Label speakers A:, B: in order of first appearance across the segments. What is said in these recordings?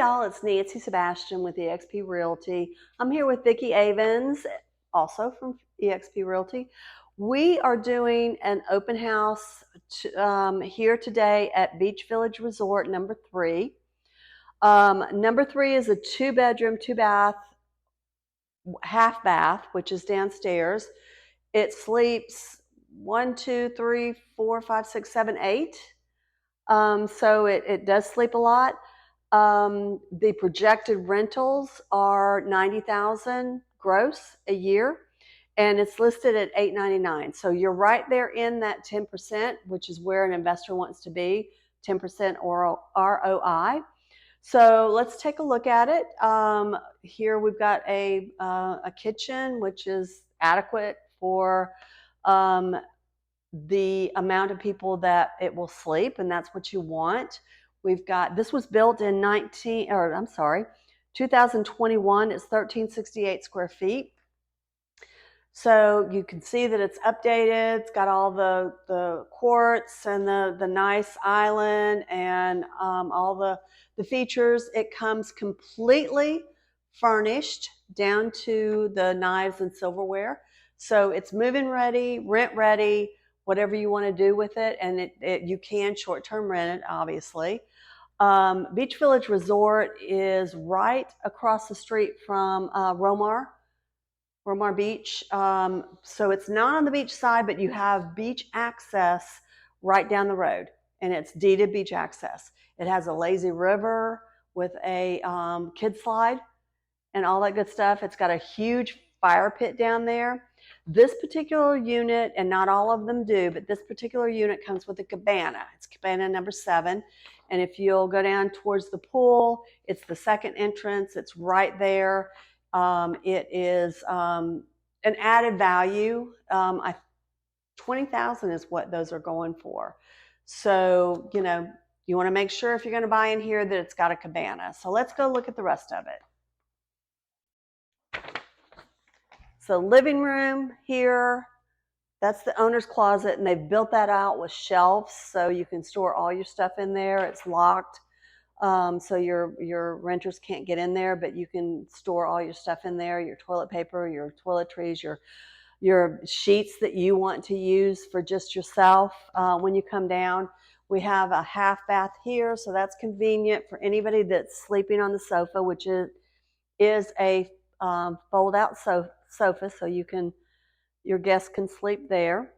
A: y'all, it's Nancy Sebastian with eXp Realty. I'm here with Vicki Avans, also from eXp Realty. We are doing an open house here today at Beach Village Resort number 3. Number 3 is a 2-bedroom, 2-bath, half bath, which is downstairs. It sleeps 1, 2, 3, 4, 5, 6, 7, 8. So it does sleep a lot. The projected rentals are $90,000 gross a year, and it's listed at $899. So you're right there in that 10%, which is where an investor wants to be, 10% ROI. So let's take a look at it. Here we've got a kitchen, which is adequate for the amount of people that it will sleep, and that's what you want. We've got, this was built in 2021. It's 1368 square feet. So you can see that it's updated. It's got all the quartz and the nice island and all the features. It comes completely furnished down to the knives and silverware. So it's move-in ready, rent ready, whatever you want to do with it. And you can short-term rent it, obviously. Beach Village Resort is right across the street from Romar Beach. So it's not on the beach side, but you have beach access right down the road, and it's deeded beach access. It has a lazy river with a kid slide and all that good stuff. It's got a huge fire pit down there. This particular unit, and not all of them do, but this particular unit comes with a cabana. It's cabana number 7. And if you'll go down towards the pool, it's the second entrance. It's right there. It is an added value. $20,000 is what those are going for. So, you want to make sure if you're going to buy in here that it's got a cabana. So let's go look at the rest of it. So living room here, that's the owner's closet, and they've built that out with shelves so you can store all your stuff in there. It's locked. So your renters can't get in there, but you can store all your stuff in there, your toilet paper, your toiletries, your sheets that you want to use for just yourself when you come down. We have a half bath here, so that's convenient for anybody that's sleeping on the sofa, which is a fold-out sofa, so your guests can sleep there.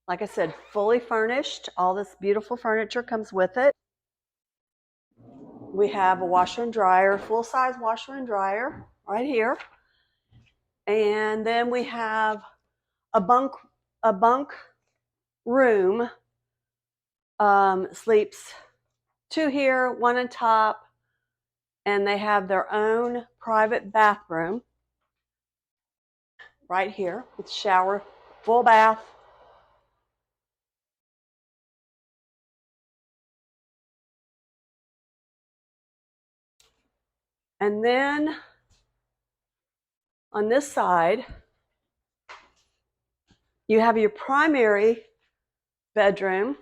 A: Like I said, fully furnished. All this beautiful furniture comes with it. We have a washer and dryer, full-size washer and dryer right here. And then we have a bunk room. Sleeps 2 here, 1 on top, and they have their own private bathroom right here with shower, full bath. And then on this side, you have your primary bedroom,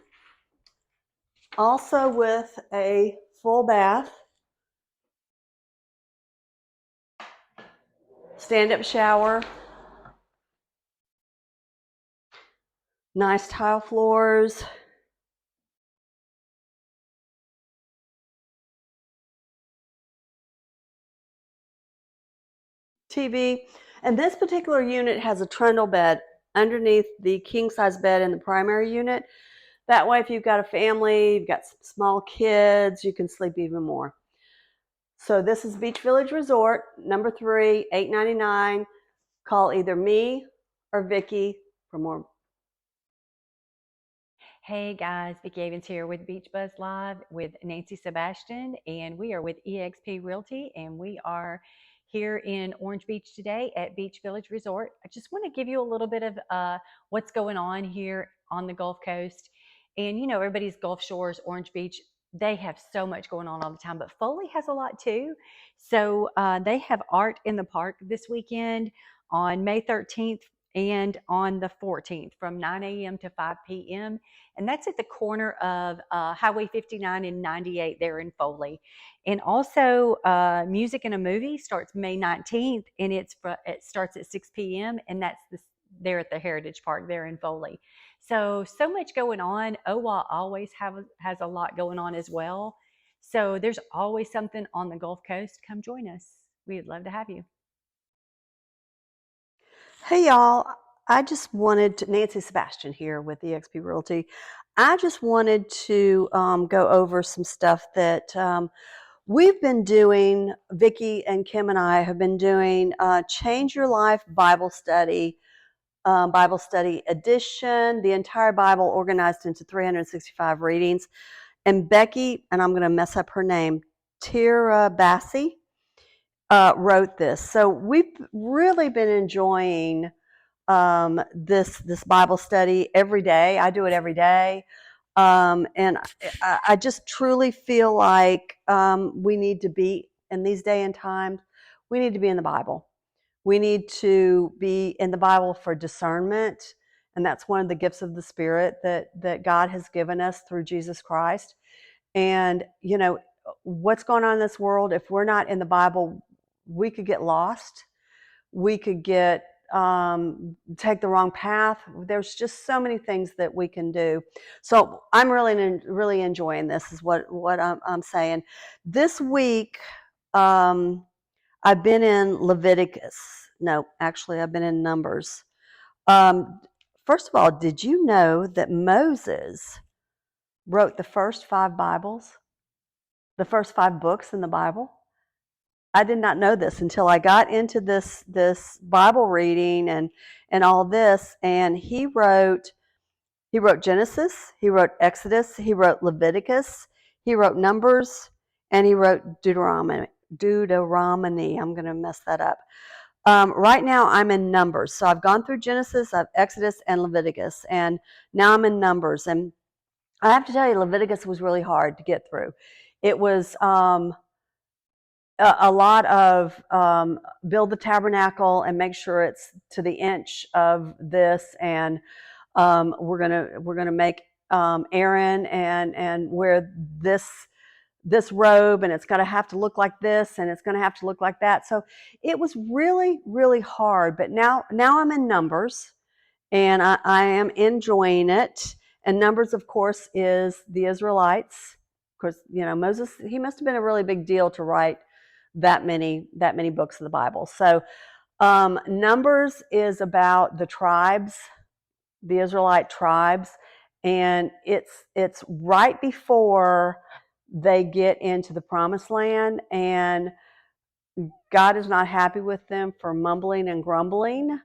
A: also with a full bath, stand-up shower, nice tile floors, TV. And this particular unit has a trundle bed underneath the king-size bed in the primary unit. That way, if you've got a family, you've got some small kids, you can sleep even more. So this is Beach Village Resort, number 3, $899. Call either me or Vicki for more.
B: Hey guys, Vicki Avans here with Beach Buzz Live with Nancy Sebastian, and we are with eXp Realty, and we are here in Orange Beach today at Beach Village Resort. I just want to give you a little bit of what's going on here on the Gulf Coast. And everybody's Gulf Shores, Orange Beach, they have so much going on all the time, but Foley has a lot too. So they have Art in the Park this weekend on May 13th and on the 14th from 9 a.m. to 5 p.m. And that's at the corner of Highway 59 and 98 there in Foley. And also, Music and a Movie starts May 19th, and it starts at 6 p.m. And that's there at the Heritage Park there in Foley. So much going on. OWA always has a lot going on as well. So there's always something on the Gulf Coast. Come join us. We'd love to have you.
A: Hey y'all, I just wanted to, Nancy Sebastian here with eXp Realty. I just wanted to go over some stuff that we've been doing. Vicki and Kim and I have been doing Change Your Life Bible Study edition, the entire Bible organized into 365 readings. And Becky, and I'm going to mess up her name, Tira Bassi, wrote this. So we've really been enjoying this Bible study every day. I do it every day. And I just truly feel like we need to be, in these day and times, we need to be in the Bible. We need to be in the Bible for discernment. And that's one of the gifts of the Spirit that God has given us through Jesus Christ. And, you know, what's going on in this world, if we're not in the Bible, we could get lost. We could get take the wrong path. There's just so many things that we can do. So I'm really enjoying this. Is what I'm saying. This week, I've been in Leviticus. No, actually, I've been in Numbers. First of all, did you know that Moses wrote the first 5 Bibles, the first 5 books in the Bible? I did not know this until I got into this Bible reading and all this. And he wrote Genesis, he wrote Exodus, he wrote Leviticus, he wrote Numbers, and he wrote Deuteronomy. I'm going to mess that up. Right now I'm in Numbers. So I've gone through Genesis, I've Exodus, and Leviticus, and now I'm in Numbers. And I have to tell you, Leviticus was really hard to get through. It was a lot of build the tabernacle and make sure it's to the inch of this, and we're gonna make Aaron and wear this robe, and it's gonna have to look like this, and it's gonna have to look like that. So it was really hard. But now I'm in Numbers, and I am enjoying it. And Numbers, of course, is the Israelites. Of course, you know, Moses, he must have been a really big deal to write that many books of the Bible. So Numbers is about the tribes, the Israelite tribes, and it's right before they get into the promised land, and God is not happy with them for mumbling and grumbling.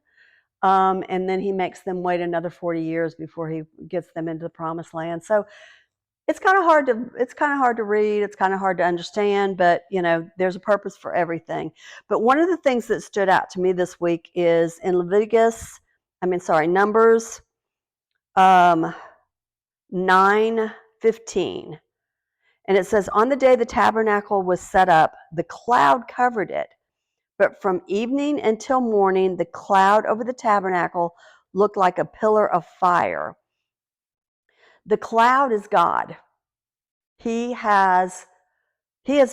A: And then he makes them wait another 40 years before he gets them into the promised land. So it's kind of hard to read. It's kind of hard to understand, but you know, there's a purpose for everything. But one of the things that stood out to me this week is in Numbers 9:15. And it says, on the day the tabernacle was set up, the cloud covered it. But from evening until morning, the cloud over the tabernacle looked like a pillar of fire. The cloud is God. He has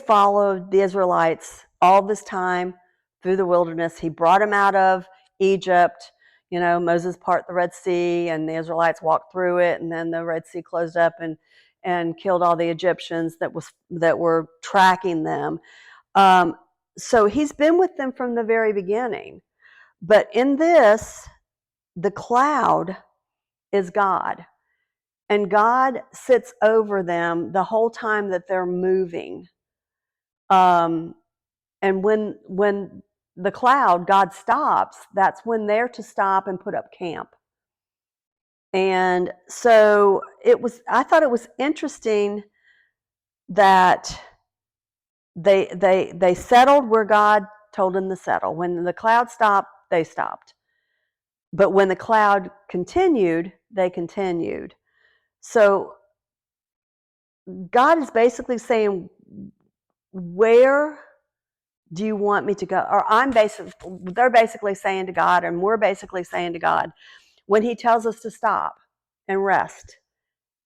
A: followed the Israelites all this time through the wilderness. He brought them out of Egypt. You know, Moses parted the Red Sea, and the Israelites walked through it, and then the Red Sea closed up and killed all the Egyptians that were tracking them. So he's been with them from the very beginning. But in this, the cloud is God. And God sits over them the whole time that they're moving. And when the cloud, God stops, that's when they're to stop and put up camp. And so I thought it was interesting that they settled where God told them to settle. When the cloud stopped, they stopped. But when the cloud continued, they continued. So God is basically saying, where do you want me to go? Or they're basically saying to God, and we're basically saying to God, when he tells us to stop and rest.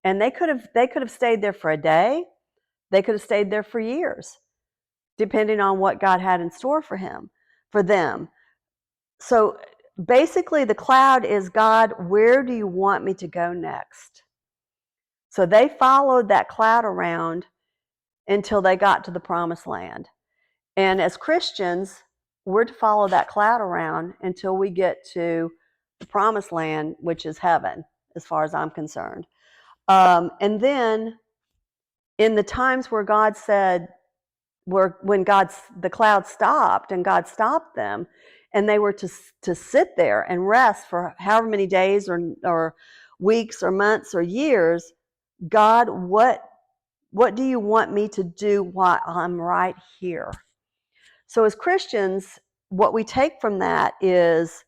A: And they could have stayed there for a day. They could have stayed there for years, depending on what God had in store for them. So basically the cloud is, God, where do you want me to go next? So they followed that cloud around until they got to the promised land. And as Christians, we're to follow that cloud around until we get to the promised land, which is heaven, as far as I'm concerned. And then in the times where God said, when the cloud stopped and God stopped them, and they were to sit there and rest for however many days or weeks or months or years, God, what do you want me to do while I'm right here? So as Christians, what we take from that is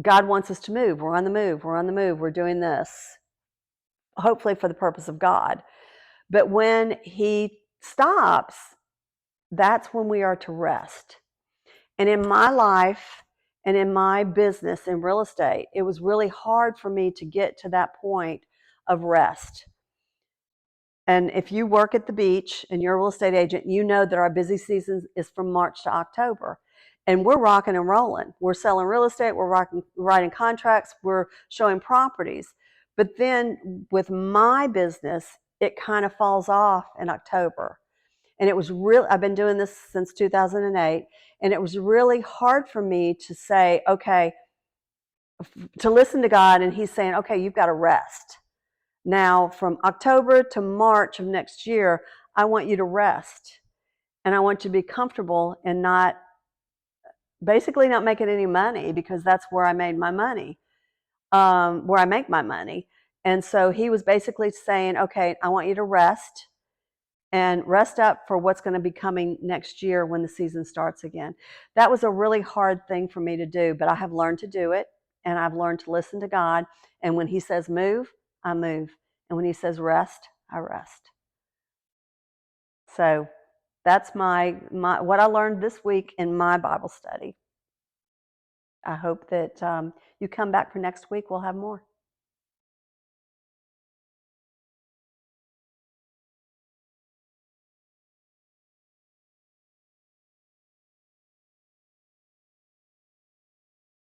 A: God wants us to move. We're on the move. We're on the move. We're doing this, hopefully for the purpose of God. But when he stops, that's when we are to rest. And in my life and in my business in real estate, it was really hard for me to get to that point of rest. And if you work at the beach and you're a real estate agent, you know that our busy season is from March to October. And we're rocking and rolling. We're selling real estate, we're writing contracts, we're showing properties. But then with my business, it kind of falls off in October. And it was I've been doing this since 2008, and it was really hard for me to say, okay, to listen to God, and he's saying, okay, you've got to rest. Now, from October to March of next year, I want you to rest. And I want you to be comfortable and basically not making any money, because that's where I made my money, where I make my money. And so he was basically saying, okay, I want you to rest and rest up for what's going to be coming next year when the season starts again. That was a really hard thing for me to do, but I have learned to do it, and I've learned to listen to God. And when he says move, I move. And when he says rest, I rest. So that's my what I learned this week in my Bible study. I hope that you come back for next week. We'll have more.